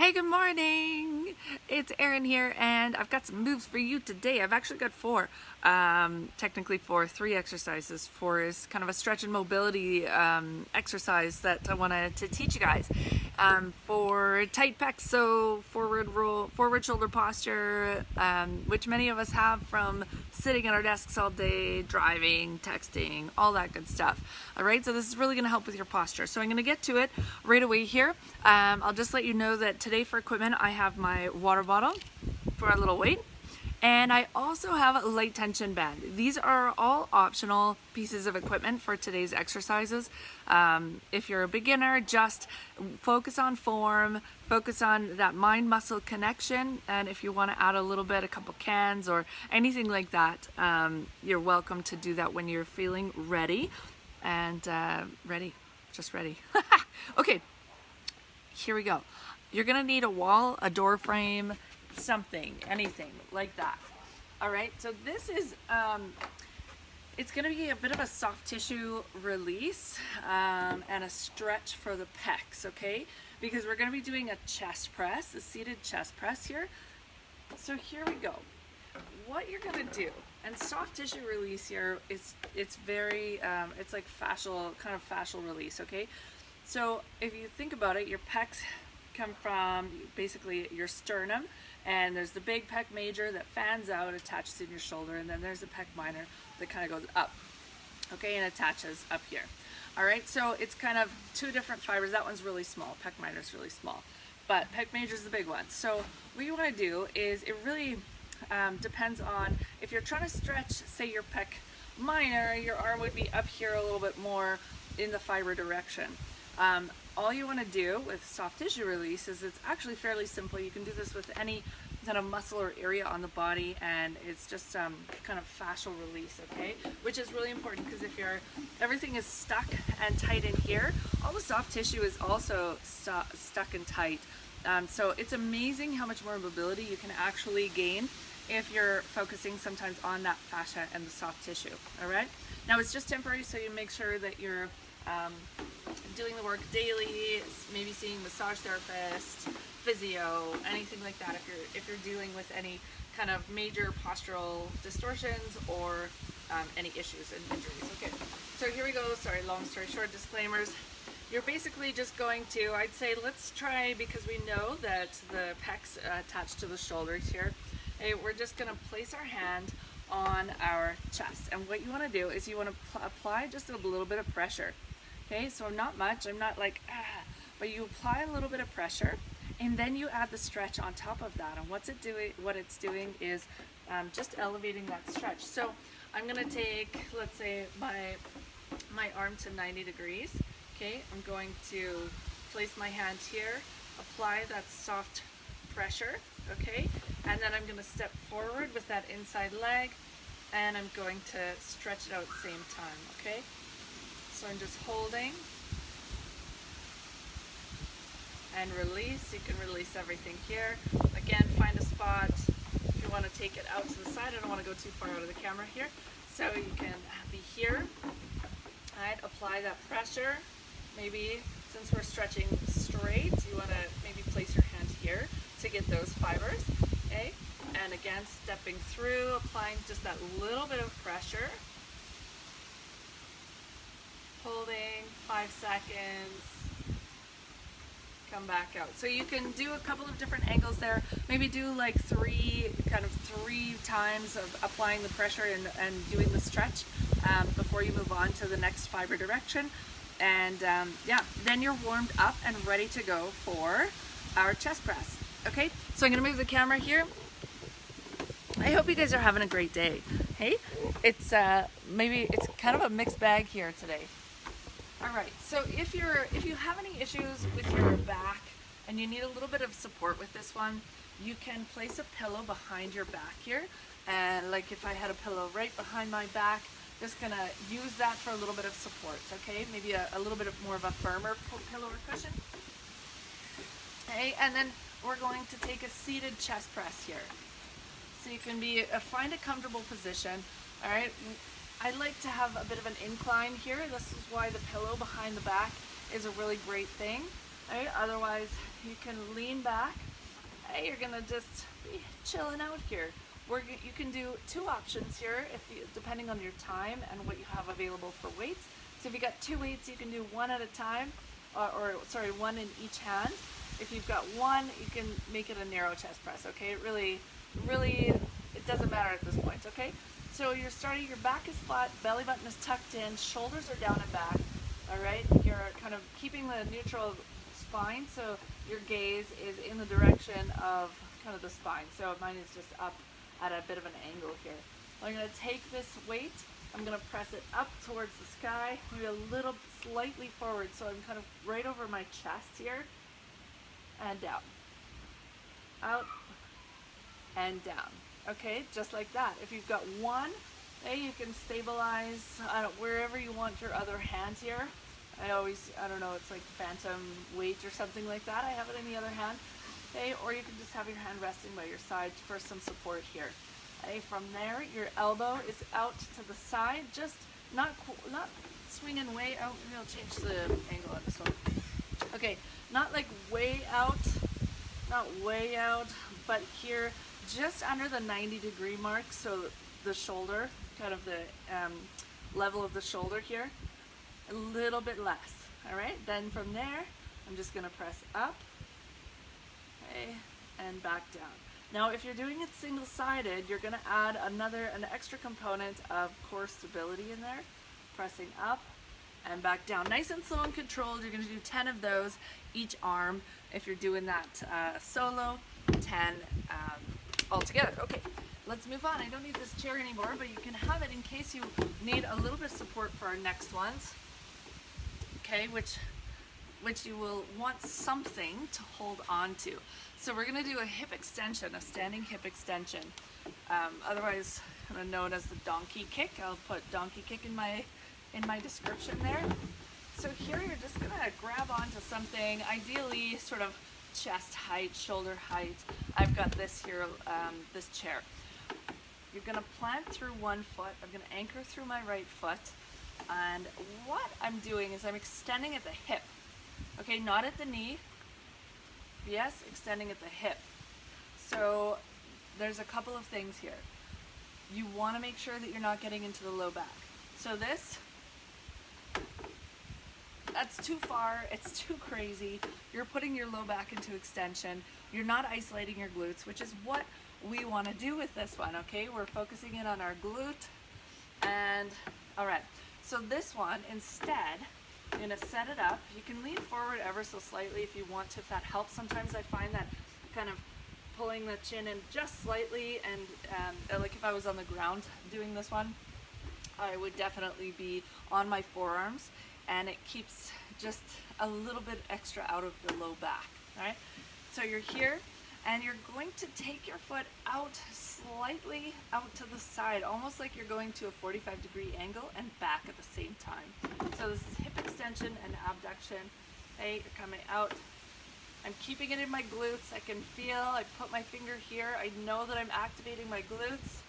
Hey, good morning. It's Erin here, and I've got some moves for you today. I've actually got four, technically four, three exercises. Four is kind of a stretch and mobility exercise that I wanted to teach you guys. For tight pecs, so forward roll, forward shoulder posture, which many of us have from sitting at our desks all day, driving, texting, all that good stuff. All right, so this is really going to help with your posture. So I'm going to get to it right away here. I'll just let you know that today for equipment, I have my water bottle for a little weight. And I also have a light tension band. These are all optional pieces of equipment for today's exercises. If you're a beginner, just focus on form, focus on that mind-muscle connection. And if you want to add a little bit, a couple cans or anything like that, you're welcome to do that when you're feeling ready. And just ready. Okay, here we go. You're gonna need a wall, a door frame, something, anything like that. All right, so this is it's going to be a bit of a soft tissue release and a stretch for the pecs, okay? Because we're going to be doing a chest press, a seated chest press here. So here we go. What you're going to do, and soft tissue release here is it's very it's like fascial, kind of fascial release, okay? So if you think about it, your pecs come from basically your sternum, and there's the big pec major that fans out, attaches in your shoulder, and then there's the pec minor that kind of goes up, okay, and attaches up here. All right, so it's kind of two different fibers. That one's really small, pec minor is really small, but pec major is the big one. So what you want to do is, it really depends on, if you're trying to stretch, say your pec minor, your arm would be up here a little bit more in the fiber direction. All you want to do with soft tissue release is, it's actually fairly simple. You can do this with any kind of muscle or area on the body, and it's just kind of fascial release, okay? Which is really important, because if everything is stuck and tight in here, all the soft tissue is also stuck and tight. So it's amazing how much more mobility you can actually gain if you're focusing sometimes on that fascia and the soft tissue, all right? Now it's just temporary, so you make sure that you're doing the work daily, maybe seeing massage therapist, physio, anything like that, if you're dealing with any kind of major postural distortions or any issues and injuries. Okay, so here we go. Sorry, long story short, disclaimers. You're basically just going to, I'd say, let's try, because we know that the pecs attach to the shoulders here. Hey, we're just going to place our hand on our chest, and what you want to do is you want to apply just a little bit of pressure. Okay, so not much, I'm not like, but you apply a little bit of pressure, and then you add the stretch on top of that. And what it's doing is just elevating that stretch. So I'm gonna take, let's say, my arm to 90 degrees. Okay, I'm going to place my hand here, apply that soft pressure, okay, and then I'm gonna step forward with that inside leg, and I'm going to stretch it out at the same time, okay? So I'm just holding and release. You can release everything here. Again, find a spot if you want to take it out to the side. I don't want to go too far out of the camera here. So you can be here. All right, apply that pressure. Maybe since we're stretching straight, you want to maybe place your hand here to get those fibers. Okay, and again, stepping through, applying just that little bit of pressure. Holding 5 seconds, come back out. So you can do a couple of different angles there. Maybe do like three times of applying the pressure and doing the stretch before you move on to the next fiber direction. And yeah, then you're warmed up and ready to go for our chest press. Okay, so I'm gonna move the camera here. I hope you guys are having a great day. Hey, it's maybe it's kind of a mixed bag here today. All right, so if you have any issues with your back and you need a little bit of support with this one, you can place a pillow behind your back here. And like if I had a pillow right behind my back, just gonna use that for a little bit of support, okay? Maybe a little bit of more of a firmer pillow or cushion. Okay, and then we're going to take a seated chest press here. So you can find a comfortable position, all right? I like to have a bit of an incline here. This is why the pillow behind the back is a really great thing. Right? Otherwise, you can lean back. Hey, you're gonna just be chilling out here. You can do two options here, depending on your time and what you have available for weights. So if you got two weights, you can do one at a time, or sorry, one in each hand. If you've got one, you can make it a narrow chest press. Okay, it really, it doesn't matter at this point. Okay, so you're starting. Your back is flat, belly button is tucked in, shoulders are down and back. All right, you're kind of keeping the neutral spine, so your gaze is in the direction of kind of the spine. So mine is just up at a bit of an angle here. I'm going to take this weight, I'm going to press it up towards the sky, maybe a little slightly forward, so I'm kind of right over my chest here, and down, out, and down. Okay, just like that. If you've got one, hey, you can stabilize wherever you want your other hand here. I don't know, it's like phantom weight or something like that. I have it in the other hand. Okay, or you can just have your hand resting by your side for some support here. Okay, from there, your elbow is out to the side, just not swinging way out. Maybe I'll change the angle on this one. Okay, not like way out, not way out, but here, just under the 90-degree mark, so the shoulder, kind of the level of the shoulder here, a little bit less. All right, then from there, I'm just gonna press up, okay, and back down. Now, if you're doing it single-sided, you're gonna add an extra component of core stability in there, pressing up and back down. Nice and slow and controlled. You're gonna do 10 of those each arm. If you're doing that solo, 10 altogether. Okay, let's move on. I don't need this chair anymore, but you can have it in case you need a little bit of support for our next ones. Okay, which you will want something to hold on to. So we're gonna do a hip extension, a standing hip extension. Otherwise kind of known as the donkey kick. I'll put donkey kick in my description there. So here you're just gonna grab onto something, ideally sort of chest height, shoulder height. I've got this here, this chair. You're gonna plant through one foot. I'm gonna anchor through my right foot. And what I'm doing is I'm extending at the hip. Okay, not at the knee. Yes, extending at the hip. So there's a couple of things here. You want to make sure that you're not getting into the low back. So that's too far, it's too crazy. You're putting your low back into extension. You're not isolating your glutes, which is what we want to do with this one, okay? We're focusing in on our glute. And all right, so this one, instead, I'm gonna set it up. You can lean forward ever so slightly if you want to, if that helps. Sometimes I find that kind of pulling the chin in just slightly, and like if I was on the ground doing this one, I would definitely be on my forearms, and it keeps just a little bit extra out of the low back. All right, so you're here, and you're going to take your foot out slightly out to the side, almost like you're going to a 45-degree angle and back at the same time. So this is hip extension and abduction. Hey, you're coming out. I'm keeping it in my glutes. I can feel, I put my finger here. I know that I'm activating my glutes.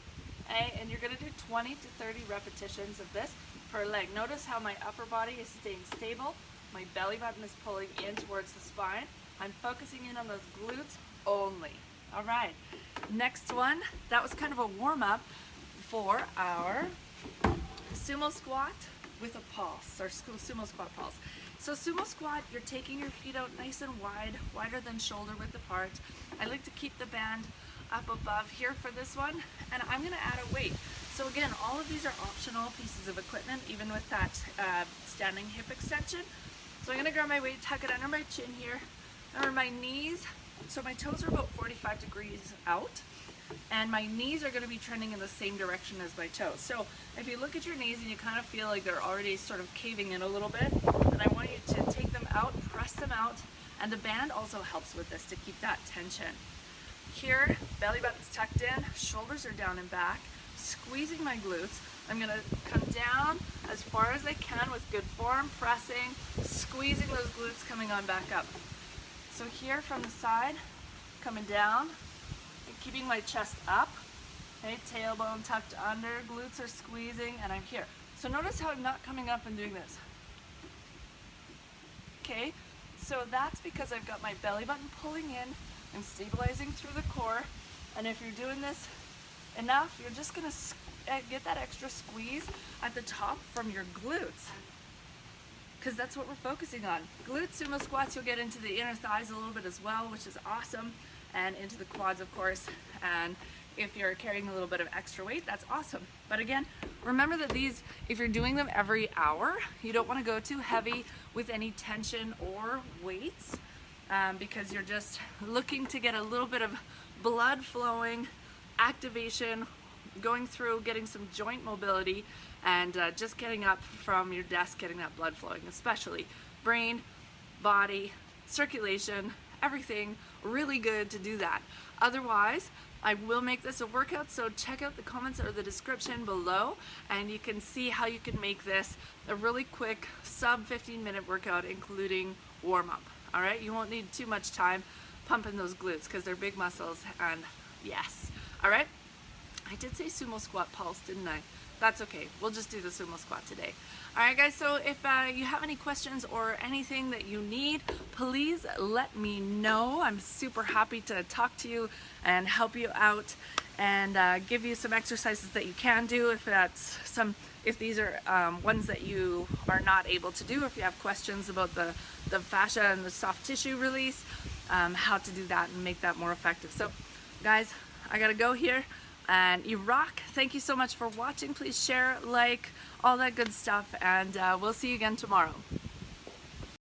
Hey, and you're gonna do 20 to 30 repetitions of this per leg. Notice how my upper body is staying stable. My belly button is pulling in towards the spine. I'm focusing in on those glutes only. All right, next one, that was kind of a warm-up for our sumo squat with a pulse, or sumo squat pulse. So sumo squat, you're taking your feet out nice and wide, wider than shoulder width apart. I like to keep the band up above here for this one, and I'm gonna add a weight. So again, all of these are optional pieces of equipment, even with that standing hip extension. So I'm gonna grab my weight, tuck it under my chin here, under my knees. So my toes are about 45 degrees out, and my knees are gonna be trending in the same direction as my toes. So if you look at your knees and you kind of feel like they're already sort of caving in a little bit, then I want you to take them out, press them out, and the band also helps with this to keep that tension. Here, belly button's tucked in, shoulders are down and back, squeezing my glutes. I'm gonna come down as far as I can with good form, pressing, squeezing those glutes, coming on back up. So here from the side, coming down, and keeping my chest up, okay, tailbone tucked under, glutes are squeezing, and I'm here. So notice how I'm not coming up and doing this. Okay, So that's because I've got my belly button pulling in, I'm stabilizing through the core, and if you're doing this enough, you're just gonna get that extra squeeze at the top from your glutes, because that's what we're focusing on. Glute sumo squats, you'll get into the inner thighs a little bit as well, which is awesome, and into the quads, of course. And if you're carrying a little bit of extra weight, that's awesome. But again, remember that these, if you're doing them every hour, you don't want to go too heavy with any tension or weights, because you're just looking to get a little bit of blood flowing, activation, going through, getting some joint mobility, and just getting up from your desk, getting that blood flowing, especially brain, body, circulation, everything really good to do that. Otherwise, I will make this a workout, so check out the comments or the description below, and you can see how you can make this a really quick sub 15-minute workout, including warm-up. All right, you won't need too much time pumping those glutes because they're big muscles, and yes. All right, I did say sumo squat pulse, didn't I? That's okay, we'll just do the sumo squat today. All right guys, so if you have any questions or anything that you need, please let me know. I'm super happy to talk to you and help you out, and give you some exercises that you can do if these are ones that you are not able to do, if you have questions about the fascia and the soft tissue release, how to do that and make that more effective. So guys, I gotta go here. And you rock. Thank you so much for watching. Please share, like, all that good stuff, and we'll see you again tomorrow.